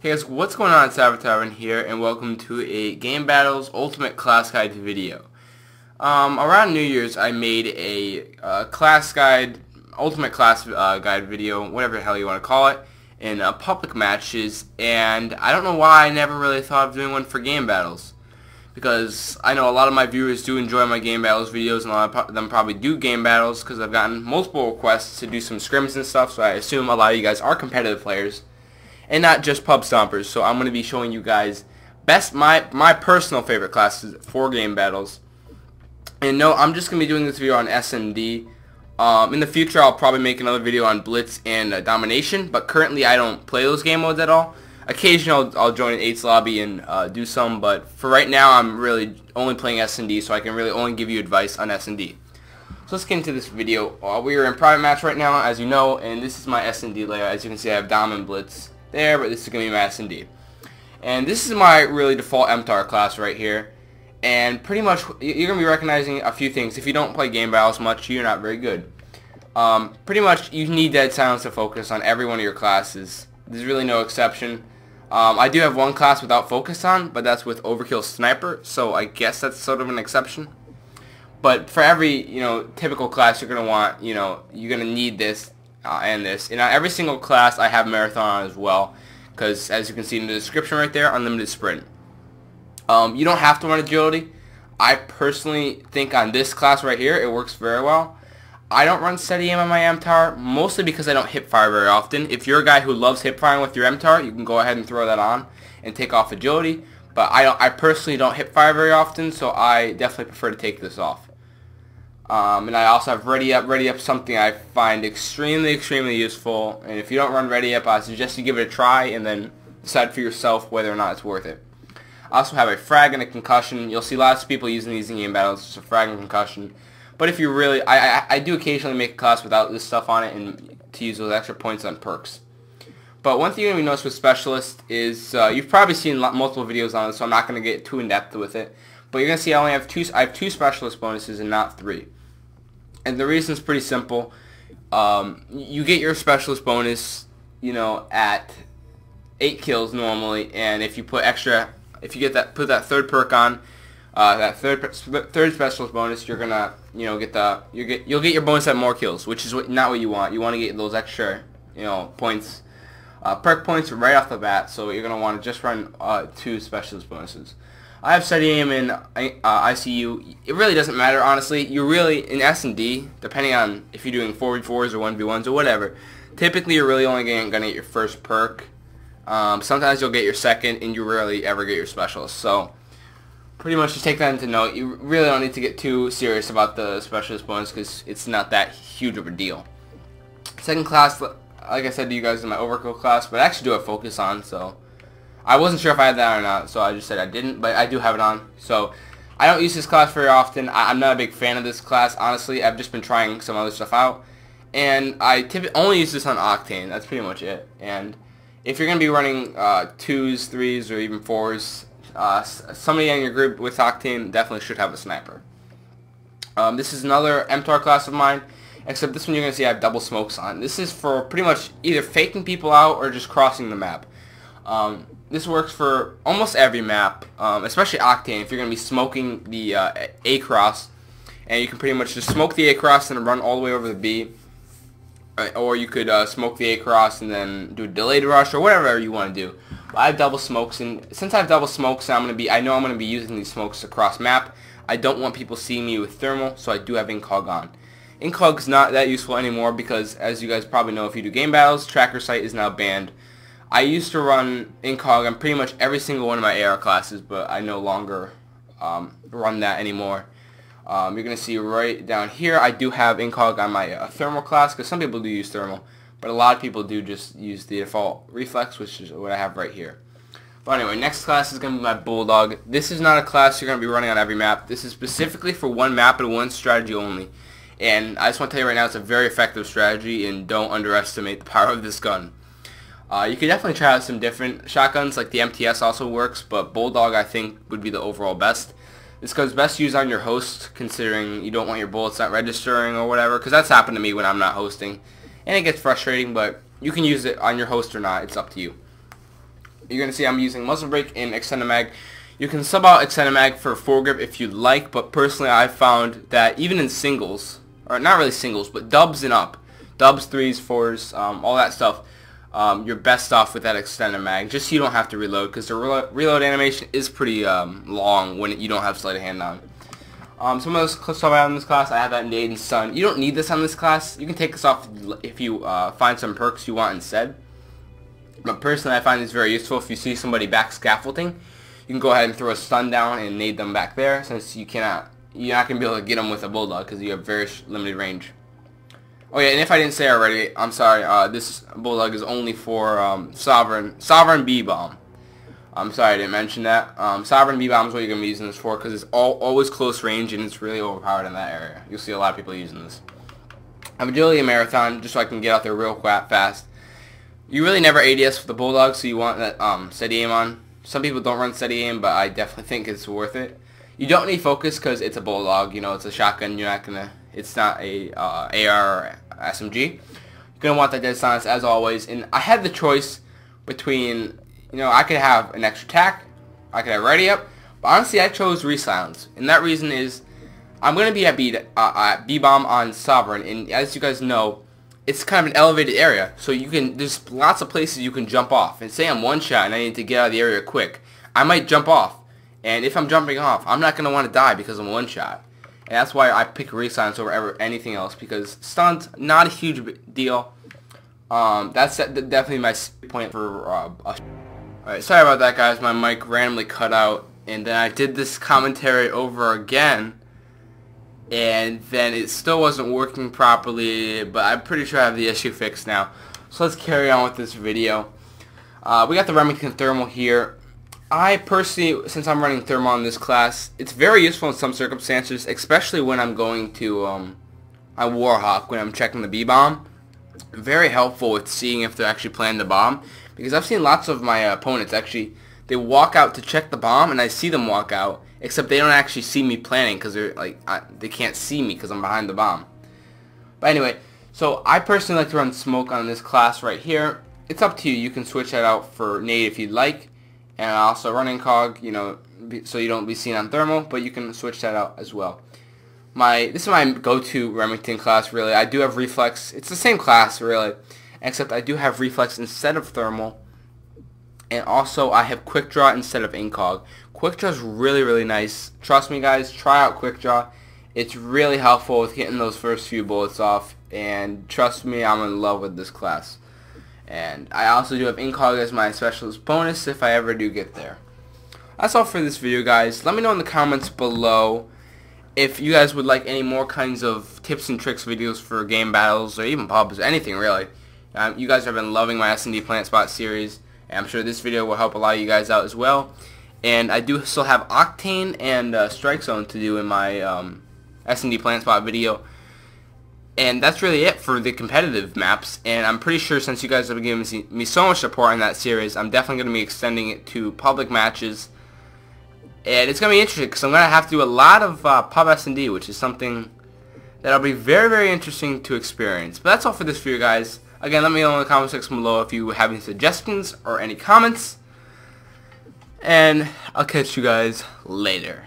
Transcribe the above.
Hey guys, what's going on? It's Avatar here, and welcome to a Game Battles Ultimate Class Guide video. Around New Year's, I made a class guide, Ultimate Class Guide video, whatever the hell you want to call it, in public matches, and I don't know why I never really thought of doing one for Game Battles. Because I know a lot of my viewers do enjoy my Game Battles videos, and a lot of them probably do Game Battles, because I've gotten multiple requests to do some scrims and stuff, so I assume a lot of you guys are competitive players. And not just pub stompers. So I'm going to be showing you guys my personal favorite classes for Game Battles. And no, I'm just going to be doing this video on SND. In the future, I'll probably make another video on Blitz and Domination, but currently I don't play those game modes at all. Occasionally I'll join an 8's lobby and do some, but for right now I'm really only playing SND, so I can really only give you advice on SND. So let's get into this video. We are in private match right now, as you know, and this is my SND layout. As you can see, I have Dom and Blitz there, but this is going to be my SND. And this is my really default MTAR class right here. And pretty much, you're going to be recognizing a few things. If you don't play Game Battles much, you're not very good. Pretty much, you need dead silence to focus on every one of your classes. There's really no exception. I do have one class without focus on, but that's with Overkill Sniper, so I guess that's sort of an exception. But for every, typical class, you're going to want, you're going to need this. And this. And every single class I have Marathon on as well, because as you can see in the description right there, Unlimited Sprint. You don't have to run Agility. I personally think on this class right here, it works very well. I don't run Steady Aim on my MTAR, mostly because I don't hip fire very often. If you're a guy who loves hip firing with your MTAR, you can go ahead and throw that on and take off Agility. But I personally don't hip fire very often, so I definitely prefer to take this off. And I also have Ready Up. Ready Up is something I find extremely useful. And if you don't run Ready Up, I suggest you give it a try and then decide for yourself whether or not it's worth it. I also have a Frag and a Concussion. You'll see lots of people using these in Game Battles, just a Frag and Concussion. But if you really, I do occasionally make a class without this stuff on it and to use those extra points on perks. But one thing you're going to notice with Specialist is, you've probably seen multiple videos on it, so I'm not going to get too in-depth with it. But you're going to see I have two Specialist bonuses and not 3. And the reason is pretty simple. You get your Specialist bonus, at 8 kills normally, and if you put if you put that third perk on, that third Specialist bonus, you're gonna, you'll get your bonus at more kills, which is not what you want. You want to get those extra, points, perk points right off the bat. So you're gonna want to just run 2 Specialist bonuses. I have Steady Aim in ICU. It really doesn't matter, honestly. You really, in S&D, depending on if you're doing 4v4s or 1v1s or whatever, typically you're really only going to get your first perk. Sometimes you'll get your second, and you rarely ever get your Specialist. So, pretty much just take that into note. You really don't need to get too serious about the Specialist bonus because it's not that huge of a deal. Second class, like I said to you guys, in my Overkill class, but I actually do have Focus on, so I wasn't sure if I had that or not, so I just said I didn't, but I do have it on. So I don't use this class very often. I'm not a big fan of this class, honestly. I've just been trying some other stuff out. And I typically only use this on Octane. That's pretty much it. And if you're going to be running 2s, 3s, or even 4s, somebody in your group with Octane definitely should have a Sniper. This is another MTAR class of mine, except this one you're going to see I have double smokes on. This is for pretty much either faking people out or just crossing the map. This works for almost every map, especially Octane. If you're going to be smoking the A cross, and you can pretty much just smoke the A cross and run all the way over the B, or you could smoke the A cross and then do a delayed rush or whatever you want to do. But I have double smokes, and since I have double smokes, I know I'm going to be using these smokes across map. I don't want people seeing me with thermal, so I do have Incog on. Incog's not that useful anymore because, as you guys probably know, if you do Game Battles, Tracker Sight is now banned. I used to run Incog on pretty much every single one of my AR classes, but I no longer run that anymore. You're going to see right down here, I do have Incog on my thermal class, because some people do use thermal, but a lot of people do just use the default reflex, which is what I have right here. But anyway, next class is going to be my Bulldog. This is not a class you're going to be running on every map. This is specifically for one map and one strategy only. And I just want to tell you right now, it's a very effective strategy, and don't underestimate the power of this gun. You could definitely try out some different shotguns, like the MTS also works, but Bulldog I think would be the overall best. This gun's best used on your host, considering you don't want your bullets not registering or whatever, because that's happened to me when I'm not hosting. And it gets frustrating, but you can use it on your host or not, it's up to you. you're going to see I'm using muzzle brake and extended mag. You can sub out extended mag for foregrip if you'd like, but personally I found that even in singles, or not really singles, but dubs and up, dubs, 3s, 4s, all that stuff, you're best off with that extended mag, just so you don't have to reload, because the reload animation is pretty long when you don't have sleight of hand on. Some of those stuff I have in this class, I have that in Aiden's Son. You don't need this on this class. You can take this off if you find some perks you want instead. But personally, I find this very useful. If you see somebody back scaffolding, you can go ahead and throw a stun down and nade them back there, since you're not going to be able to get them with a bulldog because you have very limited range. Oh yeah, and if I didn't say already, I'm sorry. This bulldog is only for Sovereign B-bomb. I'm sorry I didn't mention that. Sovereign B-bomb is what you're going to be using this for, because it's always close range and it's really overpowered in that area. You'll see a lot of people using this. I have agility and marathon, just so I can get out there real fast. You really never ADS with the bulldog, so you want that steady aim on. Some people don't run steady aim, but I definitely think it's worth it. You don't need focus because it's a bulldog. You know, it's a shotgun. You're not gonna. It's not a AR or SMG. You're gonna want that dead silence as always. And I had the choice between, you know, I could have an extra tack, I could have ready up, but honestly I chose re-silence, and that reason is I'm going to be at B-bomb on Sovereign, and as you guys know, it's kind of an elevated area, so there's lots of places you can jump off, and say I'm one shot and I need to get out of the area quick, I might jump off, and if I'm jumping off, I'm not going to want to die because I'm one shot, and that's why I pick re-silence over anything else, because stun's not a huge deal. That's definitely my point for Alright, sorry about that guys, my mic randomly cut out, and then I did this commentary over again, and then it still wasn't working properly, but I'm pretty sure I have the issue fixed now. So let's carry on with this video. We got the Remington Thermal here. I personally, since I'm running Thermal in this class, it's very useful in some circumstances, especially when I'm going to on Warhawk, when I'm checking the B-bomb. Very helpful with seeing if they're actually planning the bomb, because I've seen lots of my opponents actually, they walk out to check the bomb and I see them walk out, except they don't actually see me planning because they're like they can't see me because I'm behind the bomb. But anyway, so I personally like to run smoke on this class right here. It's up to you. You can switch that out for nade if you'd like, and I also run incog, you know, so you don't be seen on thermal, but you can switch that out as well. This is my go-to Remington class, really. I do have reflex. It's the same class, really, except I do have reflex instead of thermal, and also I have quick draw instead of incog. Quick draw is really, really nice. Trust me, guys. Try out quick draw. It's really helpful with getting those first few bullets off, and trust me, I'm in love with this class. And I also do have incog as my specialist bonus if I ever do get there. That's all for this video, guys. Let me know in the comments below if you guys would like any more kinds of tips and tricks videos for game battles or even pubs, anything really. You guys have been loving my SnD Plant Spot series, and I'm sure this video will help a lot of you guys out as well. And I do still have Octane and Strike Zone to do in my SnD Plant Spot video. And that's really it for the competitive maps, and I'm pretty sure since you guys have been giving me so much support in that series, I'm definitely going to be extending it to public matches. And it's going to be interesting because I'm going to have to do a lot of pub SnD, which is something that'll be very, very interesting to experience. But that's all for this video, guys. Again, let me know in the comment section below if you have any suggestions or any comments. And I'll catch you guys later.